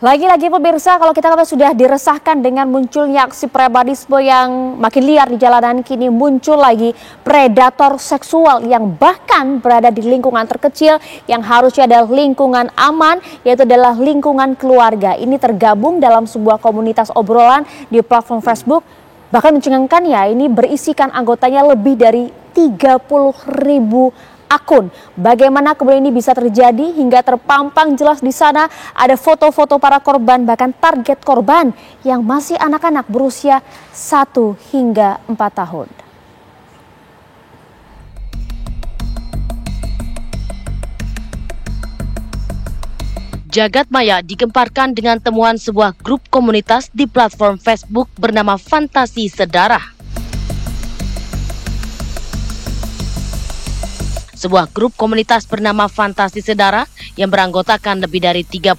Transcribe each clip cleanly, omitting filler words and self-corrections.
Lagi-lagi pemirsa, kalau kita sudah diresahkan dengan munculnya aksi premanisme yang makin liar di jalanan, kini muncul lagi predator seksual yang bahkan berada di lingkungan terkecil yang harusnya adalah lingkungan aman, yaitu adalah lingkungan keluarga. Ini tergabung dalam sebuah komunitas obrolan di platform Facebook. Bahkan mencengangkan ya, ini berisikan anggotanya lebih dari 30.000 akun. Bagaimana kemudian ini bisa terjadi hingga terpampang jelas di sana ada foto-foto para korban, bahkan target korban yang masih anak-anak berusia 1 hingga 4 tahun. Jagat maya digemparkan dengan temuan sebuah grup komunitas di platform Facebook bernama Fantasi Sedarah. Sebuah grup komunitas bernama Fantasi Sedarah yang beranggotakan lebih dari 32.000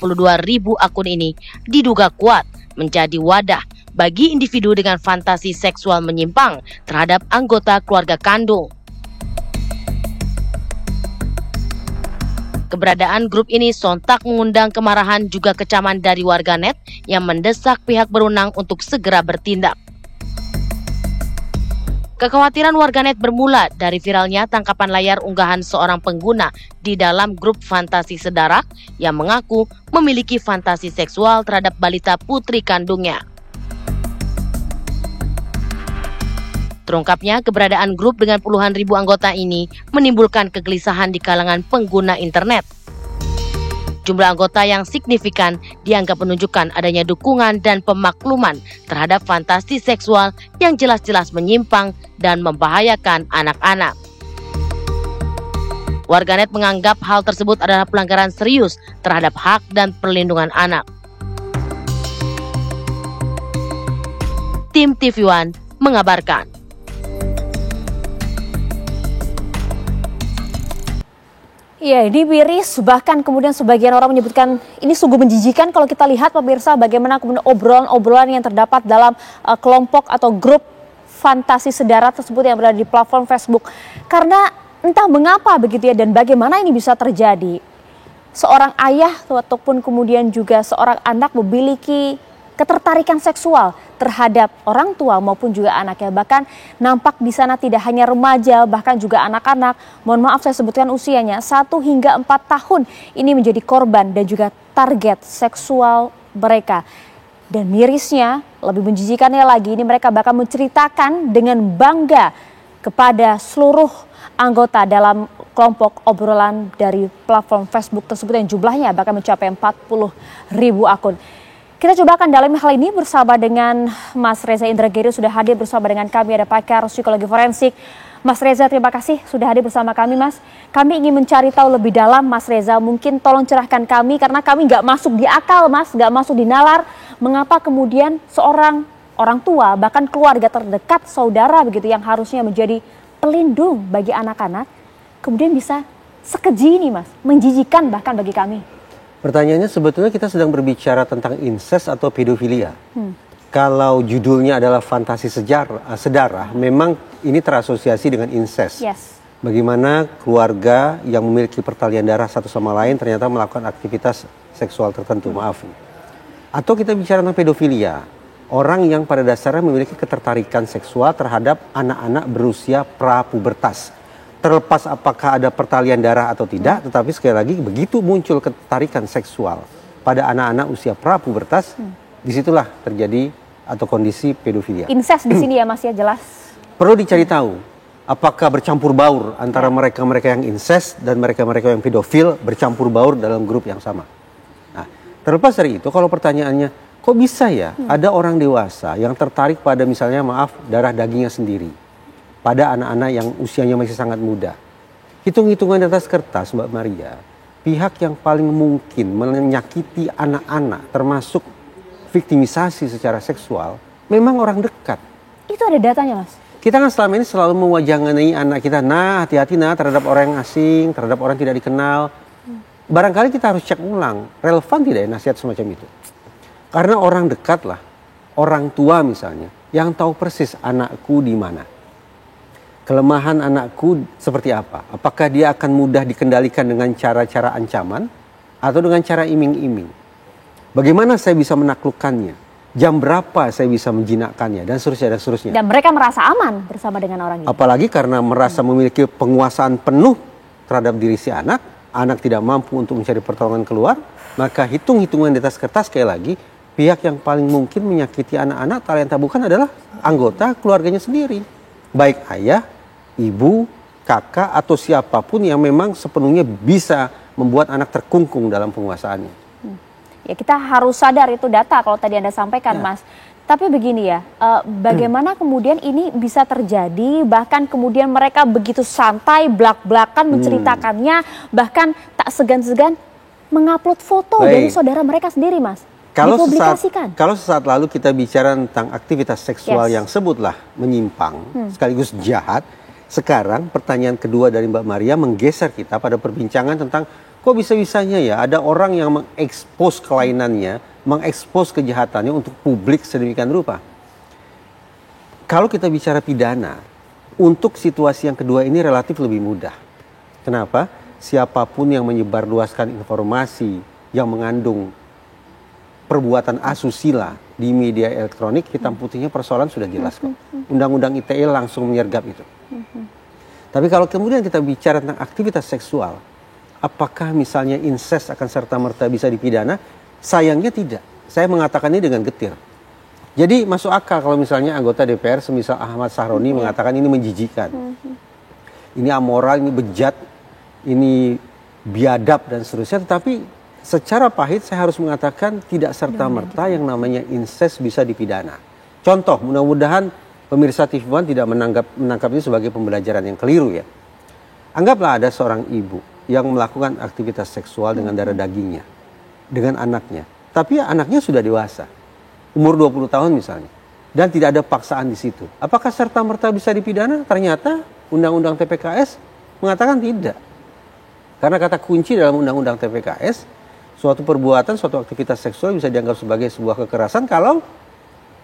akun ini diduga kuat menjadi wadah bagi individu dengan fantasi seksual menyimpang terhadap anggota keluarga kandung. Keberadaan grup ini sontak mengundang kemarahan juga kecaman dari warganet yang mendesak pihak berwenang untuk segera bertindak. Kekhawatiran warganet bermula dari viralnya tangkapan layar unggahan seorang pengguna di dalam grup Fantasi Sedarah yang mengaku memiliki fantasi seksual terhadap balita putri kandungnya. Terungkapnya keberadaan grup dengan puluhan ribu anggota ini menimbulkan kegelisahan di kalangan pengguna internet. Jumlah anggota yang signifikan dianggap menunjukkan adanya dukungan dan pemakluman terhadap fantasi seksual yang jelas-jelas menyimpang dan membahayakan anak-anak. Warganet menganggap hal tersebut adalah pelanggaran serius terhadap hak dan perlindungan anak. Tim TV One mengabarkan. Ya, ini miris, bahkan kemudian sebagian orang menyebutkan ini sungguh menjijikan kalau kita lihat pemirsa bagaimana kemudian obrolan-obrolan yang terdapat dalam kelompok atau grup Fantasi Sedarah tersebut yang berada di platform Facebook. Karena entah mengapa begitu ya dan bagaimana ini bisa terjadi. Seorang ayah ataupun kemudian juga seorang anak memiliki ketertarikan seksual terhadap orang tua maupun juga anaknya. Bahkan nampak di sana tidak hanya remaja, bahkan juga anak-anak. Mohon maaf saya sebutkan usianya 1 hingga 4 tahun ini menjadi korban dan juga target seksual mereka. Dan mirisnya, lebih menjijikannya lagi, ini mereka bahkan menceritakan dengan bangga kepada seluruh anggota dalam kelompok obrolan dari platform Facebook tersebut yang jumlahnya bahkan mencapai 40.000 akun. Kita coba akan dalami hal ini bersama dengan Mas Reza Indragiri, sudah hadir bersama dengan kami, ada pakar psikologi forensik. Mas Reza, terima kasih sudah hadir bersama kami, Mas. Kami ingin mencari tahu lebih dalam, Mas Reza, mungkin tolong cerahkan kami karena kami nggak masuk di akal, Mas, nggak masuk di nalar. Mengapa kemudian seorang orang tua, bahkan keluarga terdekat, saudara begitu yang harusnya menjadi pelindung bagi anak-anak, kemudian bisa sekeji ini, Mas, menjijikan bahkan bagi kami. Pertanyaannya sebetulnya kita sedang berbicara tentang incest atau pedofilia. Kalau judulnya adalah Fantasi Sedarah, memang ini terasosiasi dengan incest. Yes. Bagaimana keluarga yang memiliki pertalian darah satu sama lain ternyata melakukan aktivitas seksual tertentu, maaf. Atau kita bicara tentang pedofilia, orang yang pada dasarnya memiliki ketertarikan seksual terhadap anak-anak berusia prapubertas. Terlepas apakah ada pertalian darah atau tidak, tetapi sekali lagi begitu muncul ketertarikan seksual pada anak-anak usia prapubertas, disitulah terjadi atau kondisi pedofilia. Incest di sini ya, Mas, ya, jelas. Perlu dicari tahu apakah bercampur baur antara mereka-mereka yang incest dan mereka-mereka yang pedofil bercampur baur dalam grup yang sama. Nah, terlepas dari itu, kalau pertanyaannya kok bisa ya ada orang dewasa yang tertarik pada misalnya darah dagingnya sendiri pada anak-anak yang usianya masih sangat muda. Hitung-hitungan di atas kertas, Mbak Maria, pihak yang paling mungkin menyakiti anak-anak termasuk viktimisasi secara seksual memang orang dekat. Itu ada datanya, Mas? Kita kan selama ini selalu mewajangani anak kita, nah hati-hati nah terhadap orang yang asing, terhadap orang tidak dikenal. Barangkali kita harus cek ulang, relevan tidak ya nasihat semacam itu. Karena orang dekat lah, orang tua misalnya, yang tahu persis anakku di mana. Kelemahan anakku seperti apa? Apakah dia akan mudah dikendalikan dengan cara-cara ancaman atau dengan cara iming-iming? Bagaimana saya bisa menaklukkannya? Jam berapa saya bisa menjinakkannya? Dan seterusnya, dan seterusnya. Dan mereka merasa aman bersama dengan orang ini. Apalagi karena merasa memiliki penguasaan penuh terhadap diri si anak tidak mampu untuk mencari pertolongan keluar, maka hitung-hitungan di atas kertas sekali lagi, pihak yang paling mungkin menyakiti anak-anak talenta bukan adalah anggota keluarganya sendiri. Baik ayah, ibu, kakak, atau siapapun yang memang sepenuhnya bisa membuat anak terkungkung dalam penguasaannya. Ya kita harus sadar itu data kalau tadi Anda sampaikan, Mas. Tapi begini ya, bagaimana kemudian ini bisa terjadi, bahkan kemudian mereka begitu santai, belak-belakan menceritakannya, bahkan tak segan-segan mengupload foto dari saudara mereka sendiri, Mas. Dipublikasikan. Kalau sesaat lalu kita bicara tentang aktivitas seksual yang sebutlah menyimpang, sekaligus jahat, sekarang pertanyaan kedua dari Mbak Maria menggeser kita pada perbincangan tentang kok bisa-bisanya ya ada orang yang mengekspos kelainannya, mengekspos kejahatannya untuk publik sedemikian rupa. Kalau kita bicara pidana, untuk situasi yang kedua ini relatif lebih mudah. Kenapa? Siapapun yang menyebarluaskan informasi yang mengandung perbuatan asusila di media elektronik, hitam putihnya persoalan sudah jelas kok. Undang-undang ITE langsung menyergap itu. Tapi kalau kemudian kita bicara tentang aktivitas seksual, apakah misalnya incest akan serta-merta bisa dipidana? Sayangnya tidak. Saya mengatakan ini dengan getir. Jadi masuk akal kalau misalnya anggota DPR semisal Ahmad Sahroni mengatakan ini menjijikan. Ini amoral, ini bejat, ini biadab dan seterusnya. Tetapi secara pahit saya harus mengatakan tidak serta-merta yang namanya incest bisa dipidana. Contoh, mudah-mudahan pemirsa TV One tidak menangkap ini sebagai pembelajaran yang keliru ya. Anggaplah ada seorang ibu yang melakukan aktivitas seksual dengan darah dagingnya, dengan anaknya. Tapi anaknya sudah dewasa, umur 20 tahun misalnya, dan tidak ada paksaan di situ. Apakah serta-merta bisa dipidana? Ternyata Undang-Undang TPKS mengatakan tidak. Karena kata kunci dalam Undang-Undang TPKS, suatu perbuatan, suatu aktivitas seksual bisa dianggap sebagai sebuah kekerasan kalau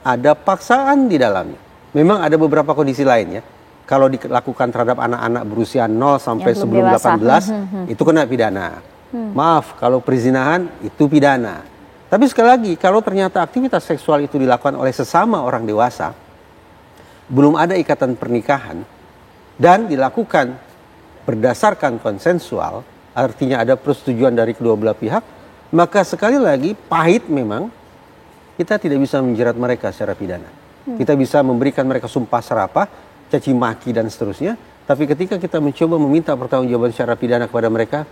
ada paksaan di dalamnya. Memang ada beberapa kondisi lain ya. Kalau dilakukan terhadap anak-anak berusia 0 sampai sebelum 18, itu kena pidana. Maaf, kalau perzinahan itu pidana. Tapi sekali lagi, kalau ternyata aktivitas seksual itu dilakukan oleh sesama orang dewasa, belum ada ikatan pernikahan, dan dilakukan berdasarkan konsensual, artinya ada persetujuan dari kedua belah pihak, maka sekali lagi, pahit memang, kita tidak bisa menjerat mereka secara pidana. Kita bisa memberikan mereka sumpah serapah, caci maki dan seterusnya, tapi ketika kita mencoba meminta pertanggungjawaban secara pidana kepada mereka,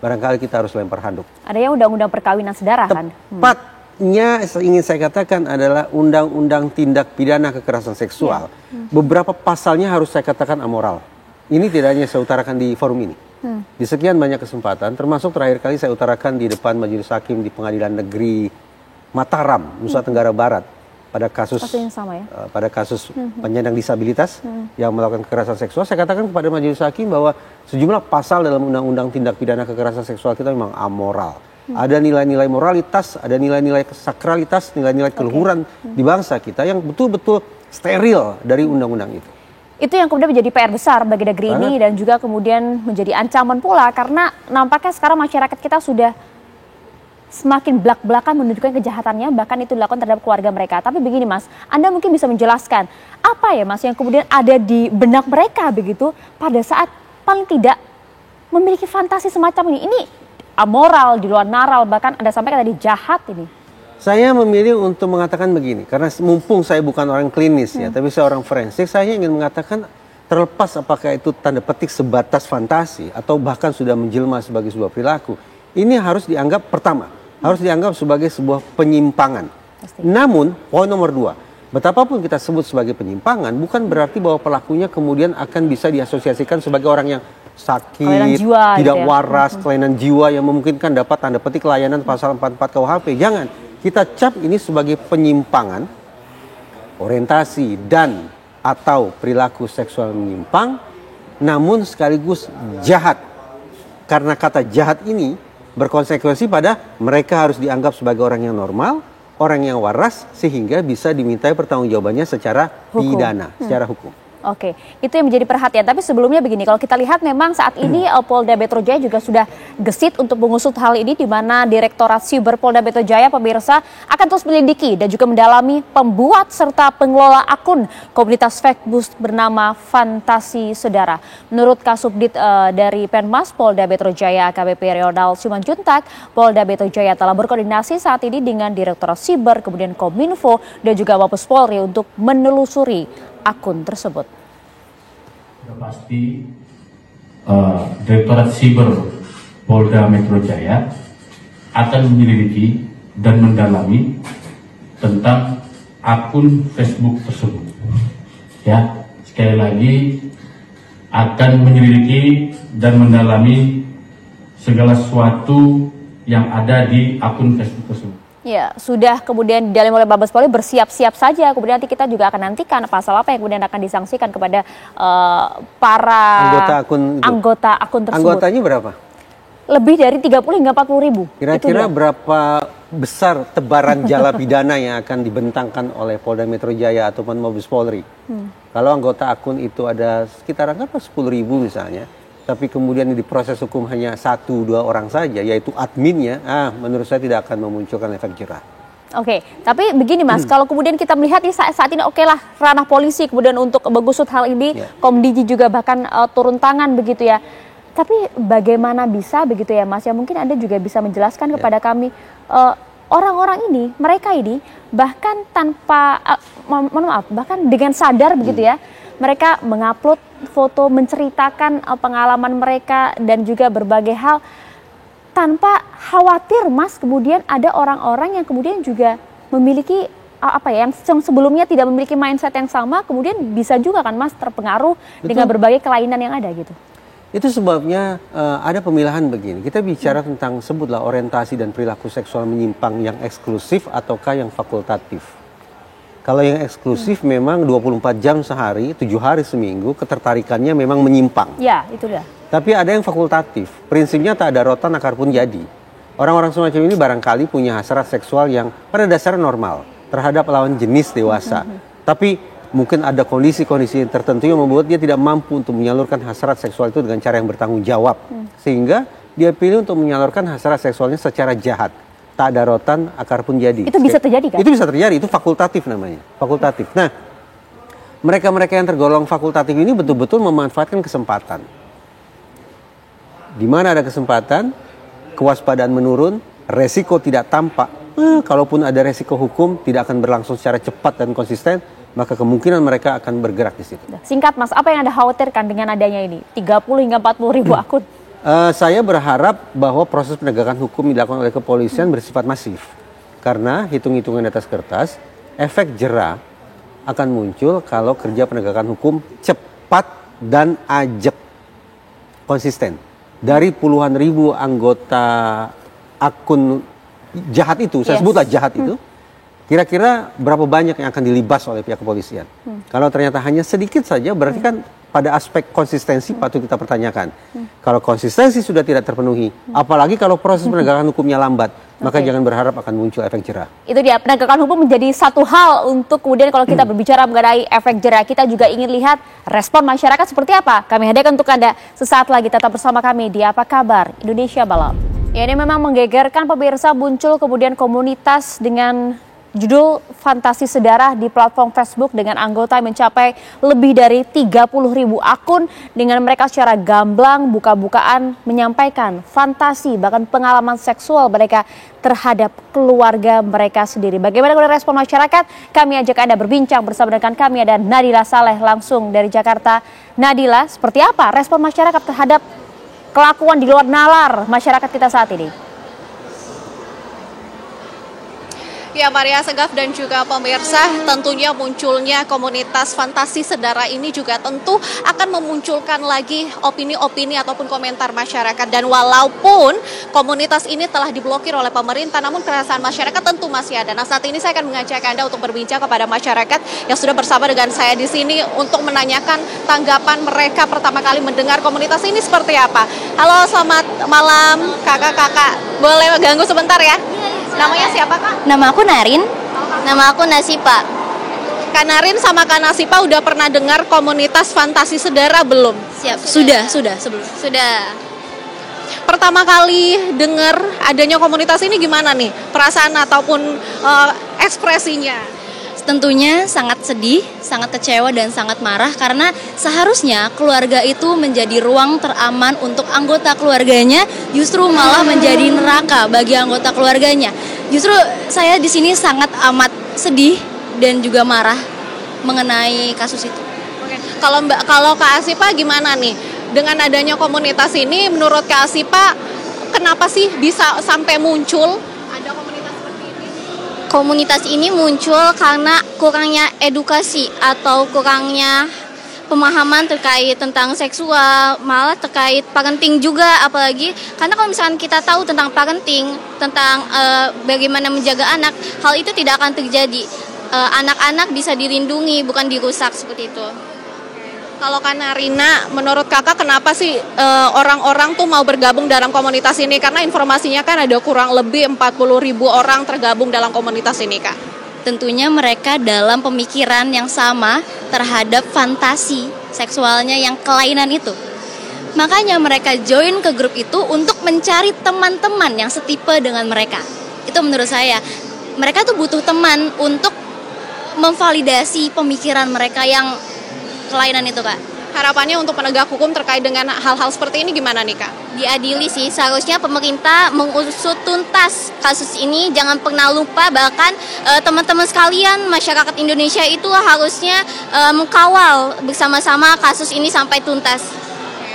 barangkali kita harus lempar handuk. Ada yang undang-undang perkawinan sedara kan? Tepatnya ingin saya katakan adalah undang-undang tindak pidana kekerasan seksual. Beberapa pasalnya harus saya katakan amoral. Ini tidak hanya saya utarakan di forum ini. Di sekian banyak kesempatan, termasuk terakhir kali saya utarakan di depan Majelis Hakim di Pengadilan Negeri Mataram, Nusa Tenggara Barat. Pada kasus yang sama ya? Pada kasus penyandang disabilitas yang melakukan kekerasan seksual, saya katakan kepada majelis hakim bahwa sejumlah pasal dalam undang-undang tindak pidana kekerasan seksual kita memang amoral. Ada nilai-nilai moralitas, ada nilai-nilai sakralitas, nilai-nilai keluhuran di bangsa kita yang betul-betul steril dari undang-undang itu. Itu yang kemudian menjadi PR besar bagi negeri ini dan juga kemudian menjadi ancaman pula karena nampaknya sekarang masyarakat kita sudah semakin belak-belakan menunjukkan kejahatannya, bahkan itu dilakukan terhadap keluarga mereka. Tapi begini Mas, Anda mungkin bisa menjelaskan apa ya Mas yang kemudian ada di benak mereka begitu pada saat paling tidak memiliki fantasi semacam ini. Ini amoral, di luar naral, bahkan Anda sampaikan tadi jahat ini. Saya memilih untuk mengatakan begini, karena mumpung saya bukan orang klinis ya, tapi saya orang forensik, saya ingin mengatakan terlepas apakah itu tanda petik sebatas fantasi atau bahkan sudah menjelma sebagai sebuah perilaku, ini harus dianggap pertama, harus dianggap sebagai sebuah penyimpangan. Namun, poin nomor 2, betapapun kita sebut sebagai penyimpangan, bukan berarti bahwa pelakunya kemudian akan bisa diasosiasikan sebagai orang yang sakit, jiwa, tidak gitu ya? waras, kelainan jiwa yang memungkinkan dapat tanda petik layanan pasal 44 KUHP. Jangan, kita cap ini sebagai penyimpangan, orientasi dan atau perilaku seksual menyimpang, namun sekaligus jahat. Karena kata jahat ini berkonsekuensi pada mereka harus dianggap sebagai orang yang normal, orang yang waras, sehingga bisa dimintai pertanggungjawabannya secara pidana, secara hukum. Oke, itu yang menjadi perhatian. Tapi sebelumnya begini, kalau kita lihat memang saat ini Polda Metro Jaya juga sudah gesit untuk mengusut hal ini, di mana Direktorat Siber Polda Metro Jaya, pemirsa, akan terus menyelidiki dan juga mendalami pembuat serta pengelola akun komunitas Facebook bernama Fantasi Sedara. Menurut Kasubdit dari Penmas Polda Metro Jaya AKBP Ronald Simanjuntak, Polda Metro Jaya telah berkoordinasi saat ini dengan Direktorat Siber, kemudian Kominfo dan juga Mabes Polri untuk menelusuri akun tersebut. Sudah pasti Direktorat Siber Polda Metro Jaya akan menyelidiki dan mendalami tentang akun Facebook tersebut. Ya, sekali lagi akan menyelidiki dan mendalami segala sesuatu yang ada di akun Facebook tersebut. Ya, sudah kemudian didalami oleh Mabes Polri, bersiap-siap saja. Kemudian nanti kita juga akan nantikan pasal apa yang kemudian akan disangsikan kepada para anggota akun tersebut. Anggotanya berapa? Lebih dari 30 hingga 40 ribu. Kira-kira berapa besar tebaran jala pidana yang akan dibentangkan oleh Polda Metro Jaya ataupun Mabes Polri? Kalau anggota akun itu ada sekitar 10 ribu misalnya, tapi kemudian di proses hukum hanya 1-2 orang saja, yaitu adminnya, menurut saya tidak akan memunculkan efek jerah. Oke, tapi begini Mas, kalau kemudian kita melihat saat ini lah ranah polisi kemudian untuk mengusut hal ini, Komdiji juga bahkan turun tangan begitu ya. Tapi bagaimana bisa begitu ya Mas, ya mungkin Anda juga bisa menjelaskan kepada kami, orang-orang ini, mereka ini bahkan tanpa, bahkan dengan sadar begitu ya, mereka mengupload foto menceritakan pengalaman mereka dan juga berbagai hal tanpa khawatir Mas, kemudian ada orang-orang yang kemudian juga memiliki yang sebelumnya tidak memiliki mindset yang sama, kemudian bisa juga kan Mas terpengaruh dengan berbagai kelainan yang ada gitu. Itu sebabnya ada pemilahan begini. Kita bicara tentang sebutlah orientasi dan perilaku seksual menyimpang yang eksklusif ataukah yang fakultatif. Kalau yang eksklusif memang 24 jam sehari, 7 hari seminggu, ketertarikannya memang menyimpang. Ya, itu dia. Tapi ada yang fakultatif. Prinsipnya tak ada rotan akar pun jadi. Orang-orang semacam ini barangkali punya hasrat seksual yang pada dasarnya normal terhadap lawan jenis dewasa. Tapi mungkin ada kondisi-kondisi tertentu yang membuat dia tidak mampu untuk menyalurkan hasrat seksual itu dengan cara yang bertanggung jawab. Sehingga dia pilih untuk menyalurkan hasrat seksualnya secara jahat. Tak ada rotan, akar pun jadi. Itu bisa terjadi kan? Itu bisa terjadi, itu fakultatif namanya. Fakultatif. Nah, mereka-mereka yang tergolong fakultatif ini betul-betul memanfaatkan kesempatan. Di mana ada kesempatan, kewaspadaan menurun, resiko tidak tampak. Kalaupun ada resiko hukum, tidak akan berlangsung secara cepat dan konsisten, maka kemungkinan mereka akan bergerak di situ. Singkat Mas, apa yang Anda khawatirkan dengan adanya ini? 30 hingga 40 ribu akun. Saya berharap bahwa proses penegakan hukum dilakukan oleh kepolisian bersifat masif. Karena hitung-hitungan di atas kertas, efek jera akan muncul kalau kerja penegakan hukum cepat dan ajak, konsisten. Dari puluhan ribu anggota akun jahat itu, saya sebutlah jahat itu, kira-kira berapa banyak yang akan dilibas oleh pihak kepolisian? Kalau ternyata hanya sedikit saja, berarti kan pada aspek konsistensi patut kita pertanyakan. Kalau konsistensi sudah tidak terpenuhi, apalagi kalau proses penegakan hukumnya lambat, maka jangan berharap akan muncul efek jerah. Itu dia, penegakan hukum menjadi satu hal untuk kemudian kalau kita berbicara mengenai efek jerah, kita juga ingin lihat respon masyarakat seperti apa. Kami hadirkan untuk Anda sesaat lagi, tetap bersama kami di Apa Kabar Indonesia Malam. Ya, ini memang menggegerkan pemirsa, muncul kemudian komunitas dengan judul Fantasi Sedara di platform Facebook dengan anggota yang mencapai lebih dari 30 ribu akun, dengan mereka secara gamblang buka-bukaan menyampaikan fantasi bahkan pengalaman seksual mereka terhadap keluarga mereka sendiri. Bagaimana respon masyarakat? Kami ajak Anda berbincang bersama dengan kami, ada Nadila Saleh langsung dari Jakarta. Nadila, seperti apa respon masyarakat terhadap kelakuan di luar nalar masyarakat kita saat ini? Ya, Maria Segaf dan juga pemirsa, tentunya munculnya komunitas Fantasi Sedara ini juga tentu akan memunculkan lagi opini-opini ataupun komentar masyarakat. Dan walaupun komunitas ini telah diblokir oleh pemerintah, namun keresahan masyarakat tentu masih ada. Nah, saat ini saya akan mengajak Anda untuk berbincang kepada masyarakat yang sudah bersama dengan saya di sini untuk menanyakan tanggapan mereka pertama kali mendengar komunitas ini seperti apa. Halo, selamat malam kakak-kakak. Boleh ganggu sebentar ya? Namanya siapa, Kak? Nama aku Narin. Nama aku Nasipa. Kak Narin sama Kak Nasipa udah pernah dengar komunitas Fantasi Sedara belum? Siap, sudah sebelum. Sudah. Pertama kali dengar adanya komunitas ini gimana nih? Perasaan ataupun ekspresinya? Tentunya sangat sedih, sangat kecewa dan sangat marah karena seharusnya keluarga itu menjadi ruang teraman untuk anggota keluarganya, justru malah menjadi neraka bagi anggota keluarganya. Justru saya di sini sangat amat sedih dan juga marah mengenai kasus itu. Oke. Kalau Kak Asipa gimana nih? Dengan adanya komunitas ini, menurut Kak Asipa, kenapa sih bisa sampai muncul ada komunitas seperti ini? Komunitas ini muncul karena kurangnya edukasi atau kurangnya pemahaman terkait tentang seksual, malah terkait parenting juga, apalagi karena kalau misalkan kita tahu tentang parenting, tentang bagaimana menjaga anak, hal itu tidak akan terjadi. Anak-anak bisa dilindungi, bukan dirusak seperti itu. Kalau Kak Narina, menurut kakak kenapa sih orang-orang tuh mau bergabung dalam komunitas ini? Karena informasinya kan ada kurang lebih 40.000 orang tergabung dalam komunitas ini, Kak. Tentunya mereka dalam pemikiran yang sama terhadap fantasi seksualnya yang kelainan itu. Makanya mereka join ke grup itu untuk mencari teman-teman yang setipe dengan mereka. Itu menurut saya. Mereka tuh butuh teman untuk memvalidasi pemikiran mereka yang kelainan itu, Kak. Harapannya untuk penegak hukum terkait dengan hal-hal seperti ini gimana nih, Kak? Diadili sih, seharusnya pemerintah mengusut tuntas kasus ini. Jangan pernah lupa, bahkan teman-teman sekalian, masyarakat Indonesia itu harusnya mengkawal bersama-sama kasus ini sampai tuntas.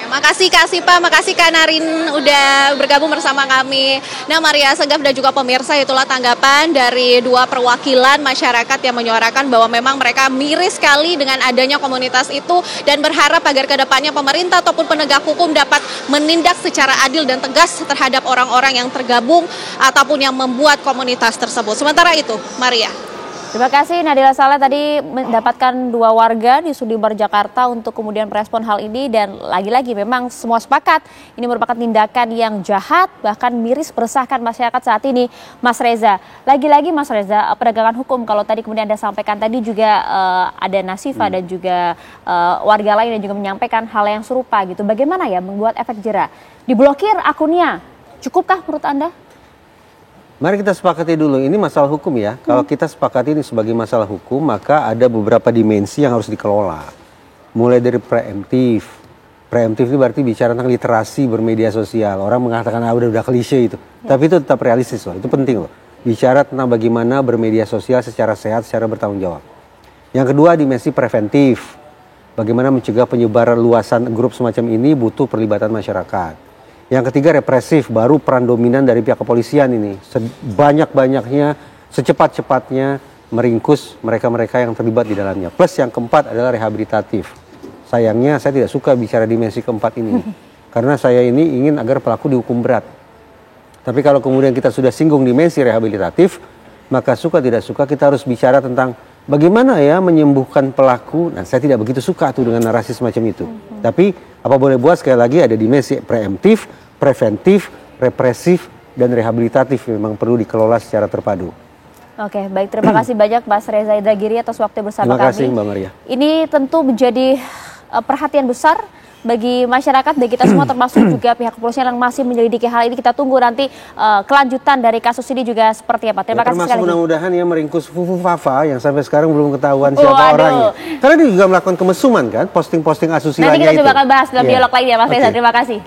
Makasih Kak Sipa, makasih Kak Narin udah bergabung bersama kami. Nah, Maria Segaf dan juga pemirsa, itulah tanggapan dari dua perwakilan masyarakat yang menyuarakan bahwa memang mereka miris sekali dengan adanya komunitas itu dan berharap agar kedepannya pemerintah ataupun penegak hukum dapat menindak secara adil dan tegas terhadap orang-orang yang tergabung ataupun yang membuat komunitas tersebut. Sementara itu, Maria. Terima kasih Nadila Saleh tadi mendapatkan dua warga di Sudirman, Jakarta untuk kemudian merespon hal ini, dan lagi-lagi memang semua sepakat ini merupakan tindakan yang jahat, bahkan miris meresahkan masyarakat saat ini, Mas Reza. Lagi-lagi Mas Reza, penegakan hukum, kalau tadi kemudian Anda sampaikan tadi juga ada Nasifa dan juga warga lain yang juga menyampaikan hal yang serupa gitu. Bagaimana ya membuat efek jera? Diblokir akunnya, cukupkah menurut Anda? Mari kita sepakati dulu, ini masalah hukum ya. Kalau kita sepakati ini sebagai masalah hukum, maka ada beberapa dimensi yang harus dikelola. Mulai dari preemptif. Preemptif ini berarti bicara tentang literasi bermedia sosial. Orang mengatakan udah klise itu. Tapi itu tetap realistis loh, itu penting loh. Bicara tentang bagaimana bermedia sosial secara sehat, secara bertanggung jawab. Yang kedua, dimensi preventif. Bagaimana mencegah penyebaran luasan grup semacam ini butuh perlibatan masyarakat. Yang ketiga, represif, baru peran dominan dari pihak kepolisian ini. Sebanyak-banyaknya, secepat-cepatnya meringkus mereka-mereka yang terlibat di dalamnya. Plus yang keempat adalah rehabilitatif. Sayangnya saya tidak suka bicara dimensi keempat ini. Karena saya ini ingin agar pelaku dihukum berat. Tapi kalau kemudian kita sudah singgung dimensi rehabilitatif, maka suka tidak suka kita harus bicara tentang bagaimana ya menyembuhkan pelaku. Nah, saya tidak begitu suka tuh dengan narasi semacam itu. Tapi apa boleh buat, sekali lagi ada dimensi preemptif, preventif, represif, dan rehabilitatif memang perlu dikelola secara terpadu. Oke, baik, terima kasih banyak Mas Reza Indragiri atas waktu bersama kami. Terima kasih Mbak Maria. Ini tentu menjadi perhatian besar bagi masyarakat, bagi kita semua, termasuk juga pihak kepolisian yang masih menyelidiki hal ini. Kita tunggu nanti kelanjutan dari kasus ini juga seperti apa. Terima kasih sekali lagi. Mudah-mudahan ya meringkus Fufu Fafa yang sampai sekarang belum ketahuan siapa orangnya. Karena dia juga melakukan kemesuman kan, posting-posting asusila. Nanti kita coba akan bahas dalam dialog lainnya Mas Reza. Terima kasih.